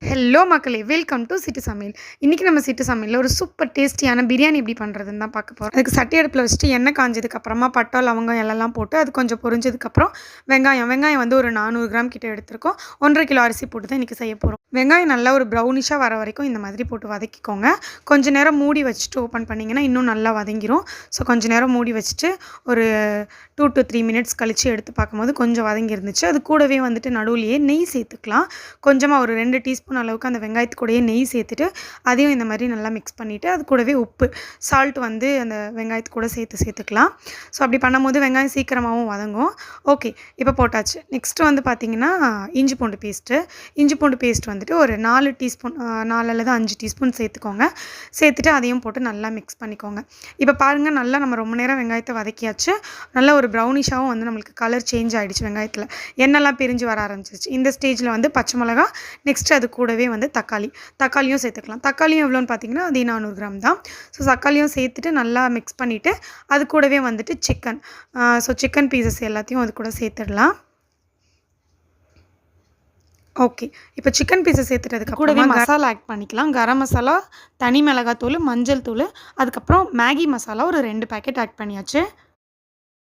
Hello மக்களே, welcome to சிட்டு சமையல். இன்றைக்கி நம்ம சிட்டு சமையலில் ஒரு சூப்பர் டேஸ்டியான பிரியாணி எப்படி பண்ணுறதுன்னு தான் பார்க்க போகிறோம். அதுக்கு சட்டி அடுப்பில் வச்சுட்டு எண்ணெய் காஞ்சதுக்கப்புறமா பட்டை லவங்கம் எல்லாம் போட்டு அது கொஞ்சம் பொரிஞ்சதுக்கப்புறம் வெங்காயம் வந்து ஒரு 400 கிராம் கிட்ட எடுத்துருக்கோம். 1.5 கிலோ அரிசி போட்டு தான் இன்றைக்கி செய்ய போகிறோம். வெங்காயம் நல்லா ஒரு ப்ரௌனிஷாக வர வரைக்கும் இந்த மாதிரி போட்டு வதக்கிக்கோங்க. கொஞ்சம் நேரம் மூடி வச்சுட்டு ஓப்பன் பண்ணிங்கன்னா இன்னும் நல்லா வதங்கிடும். ஸோ கொஞ்சம் நேரம் மூடி வச்சுட்டு ஒரு 2 to 3 மினிட்ஸ் கழித்து எடுத்து பார்க்கும்போது கொஞ்சம் வதங்கி இருந்துச்சு. அது கூடவே வந்துட்டு நடுவுலையே நெய் சேர்த்துக்கலாம். கொஞ்சமாக ஒரு 2 டீஸ்பூன் அளவுக்கு அந்த வெங்காயத்து கூடயே நெய் சேர்த்துட்டு அதையும் இந்த மாதிரி நல்லா மிக்ஸ் பண்ணிவிட்டு அது கூடவே உப்பு சால்ட் வந்து அந்த வெங்காயத்து கூட சேர்த்துக்கலாம். ஸோ அப்படி பண்ணும்போது வெங்காயம் சீக்கிரமாகவும் வதங்கும். ஓகே, இப்போ போட்டாச்சு. நெக்ஸ்ட்டு வந்து பார்த்திங்கன்னா இஞ்சி பூண்டு பேஸ்ட் வந்துட்டு ஒரு 4 டீஸ்பூன் 4 அல்லது 5 டீஸ்பூன் சேர்த்துக்கோங்க. சேர்த்துட்டு அதையும் போட்டு நல்லா மிக்ஸ் பண்ணிக்கோங்க. இப்போ பாருங்கள், நல்லா நம்ம ரொம்ப நேரம் வெங்காயத்தை வதக்கியாச்சு. நல்லா ஒரு ப்ரௌனிஷாகவும் வந்து நம்மளுக்கு கலர் சேஞ்ச் ஆகிடுச்சு. வெங்காயத்தில் எண்ணெய்லாம் பிரிஞ்சு வர ஆரம்பிச்சிருச்சு. இந்த ஸ்டேஜில் வந்து பச்சை மிளகா, நெக்ஸ்ட் அது கூடவே வந்து தக்காளியும் சேர்த்துக்கலாம். தக்காளியும் எவ்வளோன்னு பார்த்தீங்கன்னா அது 400 கிராம் தான். ஸோ தக்காளியும் சேர்த்துட்டு நல்லா மிக்ஸ் பண்ணிவிட்டு அது கூடவே வந்துட்டு சிக்கன் பீசஸ் எல்லாத்தையும் அது கூட சேர்த்துடலாம். ஓகே, இப்போ சிக்கன் பீஸை சேர்த்துட்டதுக்கு கூடவே மசாலா ஆட் பண்ணிக்கலாம். கரம் மசாலா, தனி மிளகாத்தூள், மஞ்சள் தூள், அதுக்கப்புறம் மேகி மசாலா ஒரு 2 பேக்கெட் ஆட் பண்ணியாச்சு.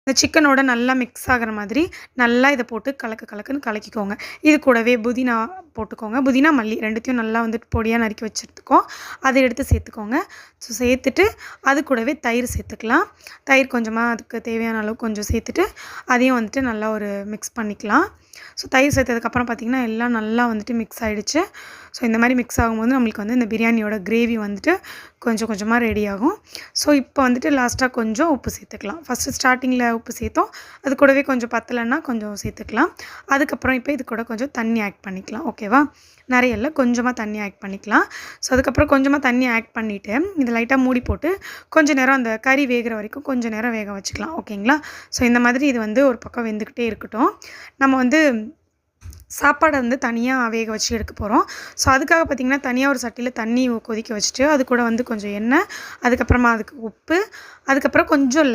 இந்த சிக்கனோட நல்லா மிக்ஸ் ஆகிற மாதிரி நல்லா இதை போட்டு கலக்குன்னு கலக்கிக்கோங்க. இது கூடவே புதினா போட்டுக்கோங்க. புதினா மல்லி ரெண்டுத்தையும் நல்லா வந்துட்டு பொடியாக நறுக்கி வச்சுருக்கோம். அதை எடுத்து சேர்த்துக்கோங்க. ஸோ சேர்த்துட்டு அது கூடவே தயிர் சேர்த்துக்கலாம். தயிர் கொஞ்சமாக அதுக்கு தேவையான அளவு கொஞ்சம் சேர்த்துட்டு அதையும் வந்துட்டு நல்லா ஒரு மிக்ஸ் பண்ணிக்கலாம். ஸோ தயிர் சேர்த்ததுக்கப்புறம் பார்த்திங்கன்னா எல்லாம் நல்லா வந்துட்டு மிக்ஸ் ஆகிடுச்சு. ஸோ இந்த மாதிரி மிக்ஸ் ஆகும்போது நம்மளுக்கு வந்து இந்த பிரியாணியோட கிரேவி வந்துட்டு கொஞ்சம் கொஞ்சமாக ரெடி ஆகும். ஸோ இப்போ வந்துட்டு லாஸ்ட்டாக கொஞ்சம் உப்பு சேர்த்துக்கலாம். ஃபஸ்ட்டு ஸ்டார்டிங்கில் உப்பு சேர்த்தோம், அது கூடவே கொஞ்சம் பத்தலைன்னா கொஞ்சம் சேர்த்துக்கலாம். அதுக்கப்புறம் இப்போ இது கூட கொஞ்சம் தண்ணி ஆட் பண்ணிக்கலாம். ஓகேவா, நிறைய இல்லை, கொஞ்சமாக தண்ணி ஆட் பண்ணிக்கலாம். ஸோ அதுக்கப்புறம் கொஞ்சமாக தண்ணி ஆட் பண்ணிவிட்டு இதை லைட்டாக மூடி போட்டு கொஞ்சம் நேரம் அந்த கறி வேகிற வரைக்கும் கொஞ்சம் நேரம் வேக வச்சுக்கலாம். ஓகேங்களா, ஸோ இந்த மாதிரி இது வந்து ஒரு பக்கம் வெந்துக்கிட்டே இருக்கட்டும். நம்ம வந்து சாப்பாடை வந்து தனியாக வேக வச்சு எடுக்க போகிறோம். ஸோ அதுக்காக பார்த்திங்கன்னா தனியாக ஒரு சட்டியில் தண்ணி கொதிக்க வச்சுட்டு அது கூட வந்து கொஞ்சம் எண்ணெய், அதுக்கப்புறமா அதுக்கு உப்பு, அதுக்கப்புறம் கொஞ்சம்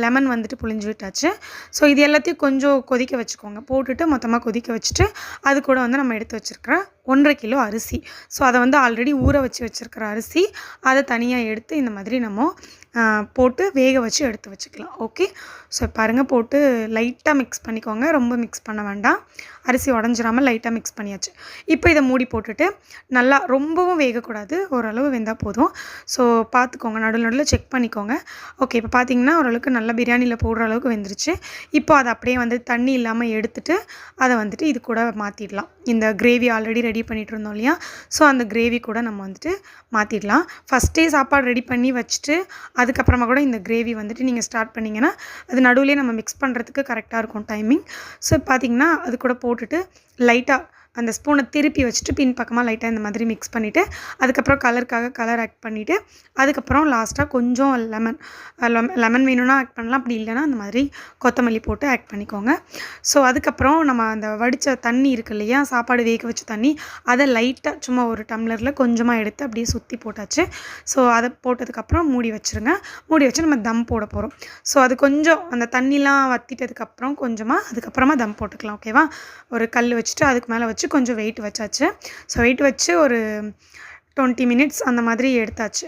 லெமன் வந்துட்டு புழிஞ்சு விட்டாச்சு. ஸோ இது எல்லாத்தையும் கொஞ்சம் கொதிக்க வச்சுக்கோங்க. போட்டுட்டு மொத்தமாக கொதிக்க வச்சுட்டு அது கூட வந்து நம்ம எடுத்து வச்சுருக்கிற 1.5 கிலோ அரிசி, ஸோ அதை வந்து ஆல்ரெடி ஊற வச்சுருக்கிற அரிசி, அதை தனியாக எடுத்து இந்த மாதிரி நம்ம போட்டு வேக வச்சு எடுத்து வச்சுக்கலாம். ஓகே, ஸோ பாருங்கள், போட்டு லைட்டாக மிக்ஸ் பண்ணிக்கோங்க. ரொம்ப மிக்ஸ் பண்ண வேண்டாம், அரிசி உடஞ்சிராமல் லைட்டாக மிக்ஸ் பண்ணியாச்சு. இப்போ இதை மூடி போட்டுட்டு நல்லா ரொம்பவும் வேகக்கூடாது, ஓரளவு வெந்தால் போதும். ஸோ பார்த்துக்கோங்க, நடுவில் செக் பண்ணிக்கோங்க. ஓகே, இப்போ பார்த்தீங்கன்னா ஓரளவுக்கு நல்லா பிரியாணியில் போடுற அளவுக்கு வெந்துருச்சு. இப்போ அதை அப்படியே வந்து தண்ணி இல்லாமல் எடுத்துட்டு அதை வந்துட்டு இது கூட மாற்றிடலாம். இந்த கிரேவி ஆல்ரெடி ரெடி பண்ணிகிட்டு இருந்தோம் இல்லையா, ஸோ அந்த கிரேவி கூட நம்ம வந்துட்டு மாற்றிடலாம். ஃபஸ்ட்டே சாப்பாடு ரெடி பண்ணி வச்சுட்டு அதுக்கப்புறமா கூட இந்த கிரேவி வந்துட்டு நீங்கள் ஸ்டார்ட் பண்ணிங்கன்னா அது நடுவுலேயே நம்ம மிக்ஸ் பண்ணுறதுக்கு கரெக்டாக இருக்கும் டைமிங். ஸோ பார்த்திங்கன்னா அது கூட போட்டுட்டு லைட்டாக அந்த ஸ்பூனை திருப்பி வச்சுட்டு பின் பக்கமாக லைட்டாக இந்த மாதிரி மிக்ஸ் பண்ணிவிட்டு அதுக்கப்புறம் கலர் ஆட் பண்ணிவிட்டு அதுக்கப்புறம் லாஸ்ட்டாக கொஞ்சம் லெமன் வேணும்னா ஆட் பண்ணலாம், அப்படி இல்லைனா அந்த மாதிரி கொத்தமல்லி போட்டு ஆட் பண்ணிக்கோங்க. ஸோ அதுக்கப்புறம் நம்ம அந்த வடித்த தண்ணி இருக்குது இல்லையா, சாப்பாடு வேக வச்ச தண்ணி, அதை லைட்டாக சும்மா ஒரு டம்ளரில் கொஞ்சமாக எடுத்து அப்படியே சுற்றி போட்டாச்சு. ஸோ அதை போட்டதுக்கப்புறம் மூடி வச்சுருங்க. மூடி வச்சு நம்ம தம் போட போகிறோம். ஸோ அது கொஞ்சம் அந்த தண்ணிலாம் வற்றிட்டதுக்கப்புறம் அதுக்கப்புறமா தம் போட்டுக்கலாம். ஓகேவா, ஒரு கல் வச்சுட்டு அதுக்கு மேலே வச்சு கொஞ்சம் வெயிட் வச்சாச்சு. ஸோ வெயிட் வச்சு ஒரு 20 மினிட்ஸ் அந்த மாதிரி எடுத்தாச்சு.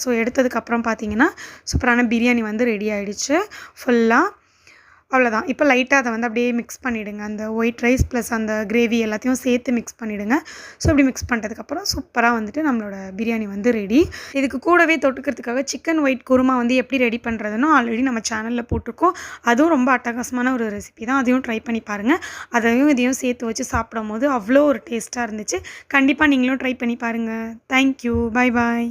ஸோ எடுத்ததுக்கப்புறம் பார்த்தீங்கன்னா சூப்பரான பிரியாணி வந்து ரெடி ஆகிடுச்சு ஃபுல்லாக. அவ்வளோதான். இப்போ லைட்டாக அதை வந்து அப்படியே மிக்ஸ் பண்ணிவிடுங்க. அந்த ஒயிட் ரைஸ் ப்ளஸ் அந்த கிரேவி எல்லாத்தையும் சேர்த்து மிக்ஸ் பண்ணிவிடுங்க. ஸோ இப்படி மிக்ஸ் பண்ணுறதுக்கப்புறம் சூப்பராக வந்துட்டு நம்மளோட பிரியாணி வந்து ரெடி. இதுக்கு கூடவே தொட்டுக்கிறதுக்காக சிக்கன் ஒயிட் குருமா வந்து எப்படி ரெடி பண்ணுறதுன்னு ஆல்ரெடி நம்ம சேனலில் போட்டிருக்கோம். அதுவும் ரொம்ப அட்டகாசமான ஒரு ரெசிபி தான், அதையும் ட்ரை பண்ணி பாருங்கள். அதையும் இதையும் சேர்த்து வச்சு சாப்பிடும் போது அவ்வளோ ஒரு டேஸ்ட்டாக இருந்துச்சு. கண்டிப்பாக நீங்களும் ட்ரை பண்ணி பாருங்கள். தேங்க்யூ, பாய்.